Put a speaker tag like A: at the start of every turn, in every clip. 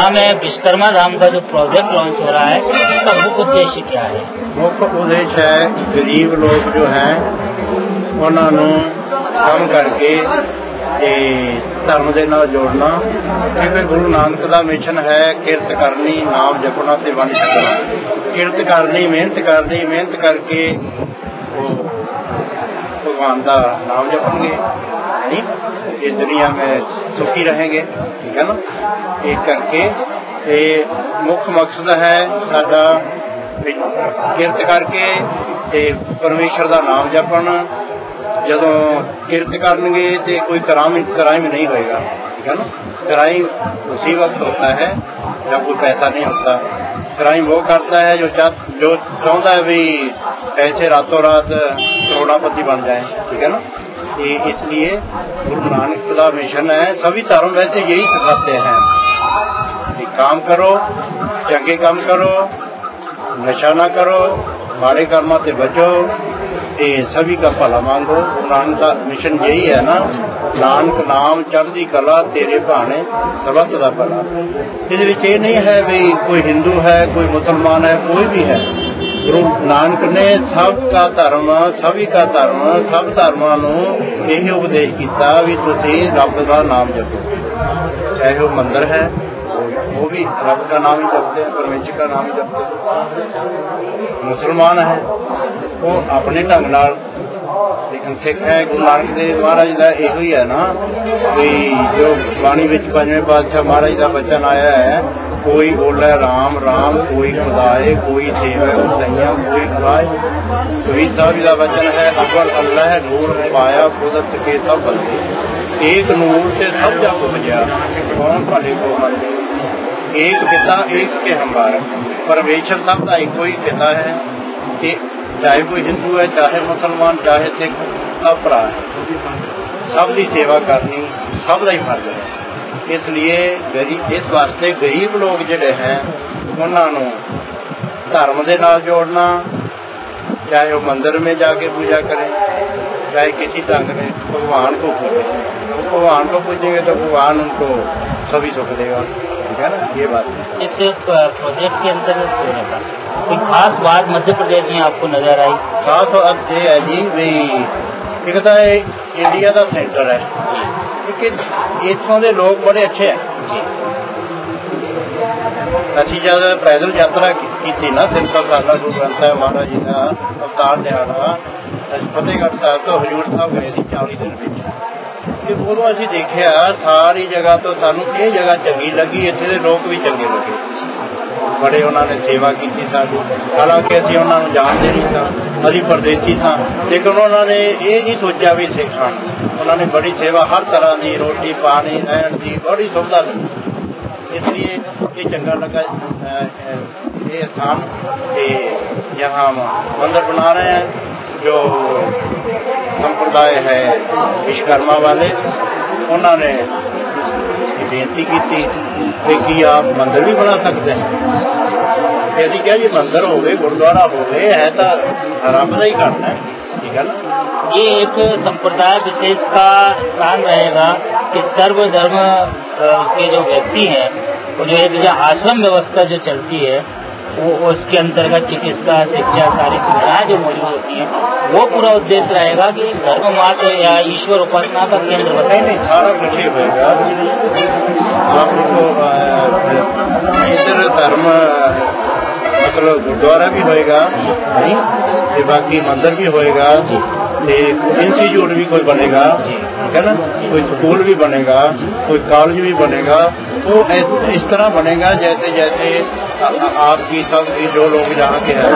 A: में विश्वकर्मा धाम का जो प्रोजेक्ट लॉन्च हो रहा है उसका मुख्य उद्देश्य क्या है?
B: मुख्य उद्देश्य है गरीब लोग जो हैं उन्होंने काम करके धर्म के नाल जोड़ना। क्योंकि गुरु नानक का मिशन है किरत करनी, नाम जपना ते वंड छकना। किरत करनी, मेहनत करके भगवान का नाम जपेंगे, इस दुनिया में सुखी रहेंगे, ठीक है ना। एक करके मुख्य मकसद है साडा किरत करके परमेश्वर का नाम जपन। जदों किरत करनगे तो कोई क्राइम नहीं होएगा, ठीक है ना। क्राइम उसी वक्त होता है जब कोई पैसा नहीं होता। क्राइम वो करता है जो चाहता है भी पैसे रातों रात करोड़ापति बन जाए, ठीक है ना। इसलिए गुरु नानक का मिशन है। सभी धर्म वैसे यही सिखाते हैं कि काम करो, चंगे काम करो, नशा ना करो, माड़े कर्मा से बचो, सभी का भला मांगो। गुरु नानक का मिशन यही है ना, नानक नाम चढ़दी कला तेरे भाने सबत दा भला। ये नहीं है भी कोई हिंदू है, कोई मुसलमान है, कोई भी है। गुरु नानक ने सबका धर्म, सभी का धर्म, सब धर्मां नूं यही उपदेश किया भी तुसीं रब का नाम जपो। चाहे वो मंदिर है वो भी रब का नाम ही जपते हैं, परमेश्वर का नाम ही जपते हैं। मुसलमान है वो अपने ढंग नाल, लेकिन सिख है गुरु नानक देव महाराज का यो ही है ना भी जो बाणी विच पंजवें पातशाह महाराज का वचन आया है, कोई बोले राम राम, कोई खुदाए, कोई सेवा सैया, कोई खुदाए। कबीर साहब का वचन है, अव्वल अल्लाह नूर पाया कुदरत के सब बंदे, एक नूर से सब जग उपजया, कौन भले को मंदे। एक पिता एक के हमारा, परमेश्वर सब का एक ही पिता है। चाहे कोई हिंदू है, चाहे मुसलमान, चाहे सिख, सब भरा है। सब की सेवा करनी सब का ही फर्ज है। इसलिए इस वास्ते गरीब लोग जिहड़े हैं उन्होंने धर्म के नाल जोड़ना। चाहे वो मंदिर में जाके पूजा करें, चाहे किसी ढंग में भगवान को पूजे। भगवान को पूजेंगे तो भगवान उनको सभी सुख देगा, ठीक है ना। ये बात
A: इस प्रोजेक्ट के अंतर्गत कोई खास बात मध्य प्रदेश में आपको नजर आई?
B: खास बात ये है जी भी एक तो इंडिया का सेंटर है, लेकिन इतों के लोग बड़े अच्छे हैं। असी जब पैदल यात्रा की ना 300 साल गुरु ग्रंथ साहिब महाराज जी का अवतार दिहाड़ा फतेहगढ़ साहब तो हजूर साहब गए थे 40 दिन में। उदों असी देखा सारी जगह तो सानू ये जगह चंगी लगी, इत्थे दे लोग भी चंगे लगे, बड़े उन्होंने सेवा की साडी। हालांकि असी उन्होंने जानते नहीं था, अभी परदेसी था, लेकिन उन्होंने ये नहीं सोचा भी सिख हाँ। उन्होंने बड़ी सेवा हर तरह की, रोटी पानी रहन की बड़ी सुविधा दी। इसलिए ये चंगा लगा ये स्थान। यहाँ मंदिर बना रहे हैं जो संप्रदाय है विश्वकर्मा वाले, उन्होंने बेनती की कि आप मंदिर भी बना सकते हैं। यदि क्या ये मंदिर हो गए, गुरुद्वारा हो गए, है तो रब का ही करना है, ठीक है ना।
A: ये एक संप्रदाय विशेष का स्थान रहेगा कि सर्वधर्म के जो व्यक्ति हैं वो जो एक जो आश्रम व्यवस्था जो चलती है वो उसके अंतर्गत चिकित्सा, शिक्षा, सारी सुविधाएं जो मौजूद होती हैं, वो पूरा उद्देश्य रहेगा कि धर्म मात्र या ईश्वर उपासना का केंद्र बताए।
B: नहीं, सारा कुछ ही होगा। आपको इधर धर्म मतलब गुरुद्वारा भी होएगा, बाकी मंदिर भी होएगा, इंस्टीट्यूट भी कोई बनेगा, ठीक है ना, कोई स्कूल भी बनेगा, कोई कॉलेज भी बनेगा। तो इस तरह बनेगा जैसे जैसे आपकी सबकी जो लोग यहाँ के हैं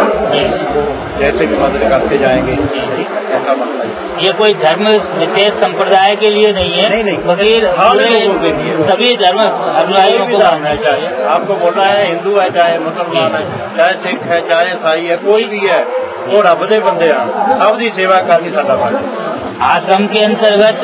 B: जैसे भी मदद करते जाएंगे, ऐसा बनता है।
A: ये कोई धर्म विशेष संप्रदाय के लिए नहीं है,
B: नहीं
A: सभी धर्म अनुयायियों को मानना चाहिए।
B: आपको बोलना है हिंदू है, चाहे मुसलमान है, चाहे सिख है, चाहे ईसाई है, कोई भी है, वो रब दे बंदे हैं, सब की सेवा करनी साडा फर्ज।
A: आश्रम के अंतर्गत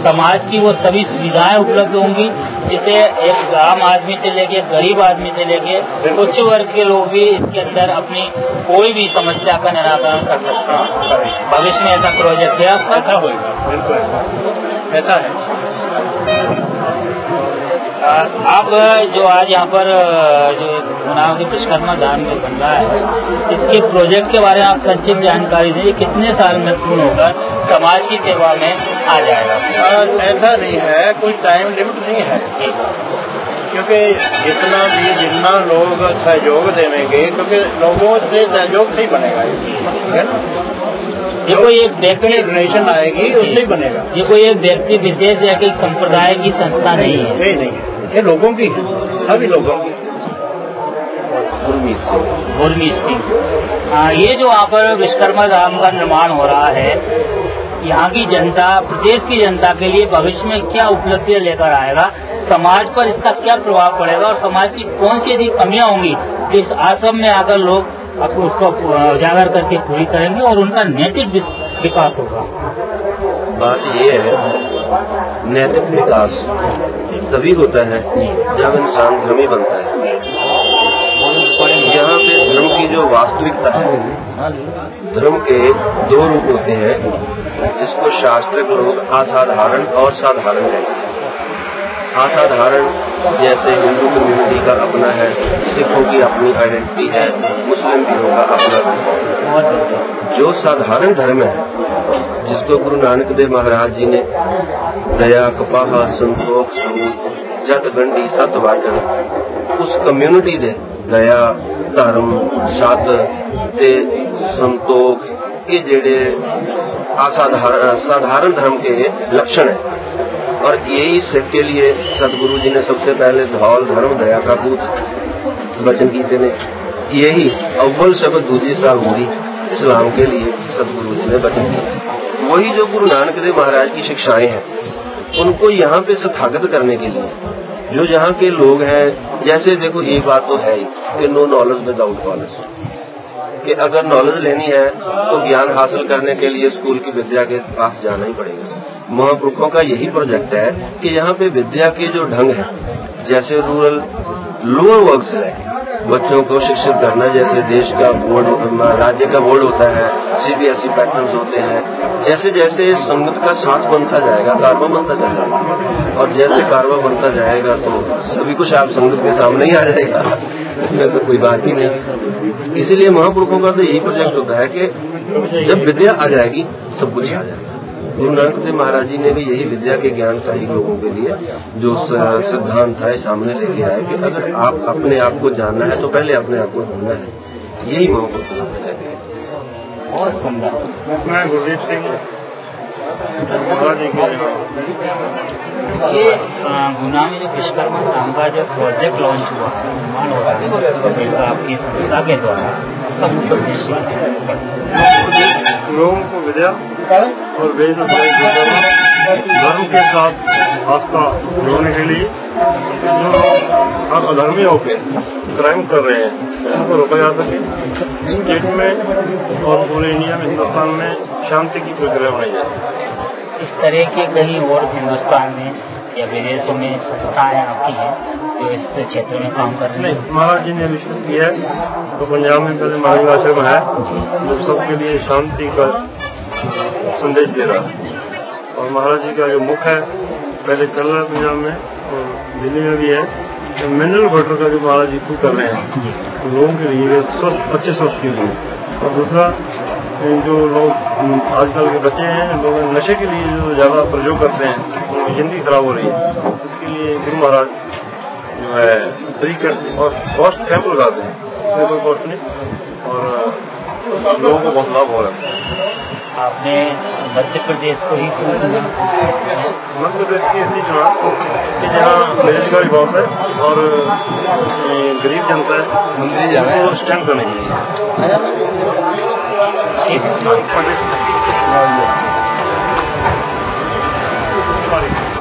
A: समाज की वो सभी सुविधाएं उपलब्ध होंगी जिसे एक आम आदमी से लेके गरीब आदमी से लेके उच्च वर्ग के लोग भी इसके अंदर अपनी कोई भी समस्या का निराकरण कर सकते हैं। भविष्य में ऐसा प्रोजेक्ट है,
B: ऐसा होगा, बिल्कुल ऐसा है।
A: आप जो आज यहाँ पर जो गुनाह के विश्वकर्मा धाम में बन रहा है, इसके प्रोजेक्ट के बारे में आप संक्षिप्त जानकारी दीजिए। कितने साल में पूर्ण होकर समाज की सेवा में आ जाएगा?
B: ऐसा नहीं है, कोई टाइम लिमिट नहीं है, क्योंकि जितना लोग सहयोग देंगे, क्योंकि लोगों से सहयोग से ही बनेगा, है ना।
A: ये कोई एक व्यक्ति
B: डोनेशन आएगी उससे ही बनेगा।
A: ये कोई एक व्यक्ति विशेष या कि संप्रदाय की संस्था नहीं है,
B: नहीं, ये लोगों की, सभी लोगों की।
A: गुरमीत सिंह, ये जो वहाँ पर विश्वकर्मा धाम का निर्माण हो रहा है, यहाँ की जनता, प्रदेश की जनता के लिए भविष्य में क्या उपलब्धियाँ लेकर आएगा, समाज पर इसका क्या प्रभाव पड़ेगा और समाज की कौन सी ऐसी कमियाँ होंगी कि इस आश्रम में आकर लोग आपको उसको उजागर करके पूरी करेंगे और उनका नैतिक विकास होगा?
C: बात ये है, नैतिक विकास तभी होता है जब इंसान धर्मी बनता है। यहाँ पे धर्म की जो वास्तविकता है, धर्म के दो रूप होते हैं, जिसको शास्त्रिक लोग असाधारण और साधारण कहते हैं। असाधारण जैसे हिंदू कम्युनिटी का अपना है, सिखों की अपनी आइडेंटिटी है, मुस्लिम भीलों का अपना। जो साधारण धर्म है, जिसको गुरु नानक देव महाराज जी ने दया, कपाह, संतोख, जत गंढी सत वाचन, उस कम्युनिटी दे दया, धर्म, सत ते संतोख के जेड़े साधारण धर्म के लक्षण है। और यही सिख के लिए सदगुरु जी ने सबसे पहले धौल धर्म दया का दूत वचन कीते ने, यही अव्वल शब्द दूसरी साहूरी इस्लाम के लिए सदगुरु जी ने वचन किया। वही जो गुरु नानक देव महाराज की शिक्षाएं हैं, उनको यहाँ पे स्थापित करने के लिए जो यहाँ के लोग हैं, जैसे देखो एक बात तो है ही कि नो नॉलेज विदाउट कॉलेज, कि अगर नॉलेज लेनी है तो ज्ञान हासिल करने के लिए स्कूल की विद्या के पास जाना ही पड़ेगा। महापुरुषों का यही प्रोजेक्ट है कि यहाँ पे विद्या के जो ढंग है, जैसे रूरल लोअर वर्ग से बच्चों को शिक्षित करना, जैसे देश का बोर्ड, राज्य का बोर्ड होता है, CBSE पैटर्न्स होते हैं, जैसे जैसे संगत का साथ बनता जाएगा, कारवा बनता जाएगा, और जैसे कारवा बनता जाएगा तो सभी कुछ आप संगत के सामने ही आ जाएगा, इसमें तो कोई बात ही नहीं। इसीलिए महापुरुषों का तो यही प्रोजेक्ट होता है कि जब विद्या आ जाएगी सब कुछ आ जाएगा। गुरु नानक देव महाराज जी ने भी यही विद्या के ज्ञानशाही लोगों के लिए जो सिद्धांत था सामने लेके आए कि अगर आप अपने आप को जानना है तो पहले अपने आप को ढूंढना है। यही महापुरुष
B: मैं गुरदीप सिंह
A: ये गुना में जो विश्वकर्मा धाम का जो प्रोजेक्ट लॉन्च हुआ, निर्माण हो रहा है आपकी संस्था के द्वारा, उसका मुख्य उद्देश्य
B: लोगों को विद्या और वेद धर्म के साथ आस्था जोड़ने के लिए जो अब अधर्मी होकर क्राइम कर रहे हैं उनको रोका जा सके। स्टेट में और पूरे इंडिया में, हिंदुस्तान में शांति की प्रक्रिया बनाई जाए।
A: इस तरह के कहीं और हिंदुस्तान में या विदेशों में संस्थाएं आपकी हैं जो इस क्षेत्र में काम कर रही हैं?
B: महाराज जी ने विश्वास किया है तो पंजाब में पहले महाराज आश्रम है जो सबके लिए शांति का संदेश दे रहा है। और महाराज जी का जो मुख है पहले चल रहा है पंजाब में और दिल्ली में भी है, तो मिनरल वाटर का जो महाराज जी कर रहे हैं तो लोगों के लिए स्वस्थ, अच्छे स्वास्थ्य के लिए। और दूसरा जो लोग आजकल के बच्चे हैं, लोग नशे के लिए जो ज्यादा प्रयोग करते हैं, उनकी जिंदगी खराब हो रही है, उसके लिए गुरु महाराज जो है फ्री और कॉस्ट कैंप लगाते हैं, उसमें कोई कॉस्ट नहीं और लोगों को बहुत लाभ हो रहा है।
A: आपने मध्य प्रदेश को ही
B: मध्य प्रदेश की ऐसी चुनाव कि जहाँ बेरोजगारी बहुत है और गरीब जनता है, मंदिर स्टैंड करने के लिए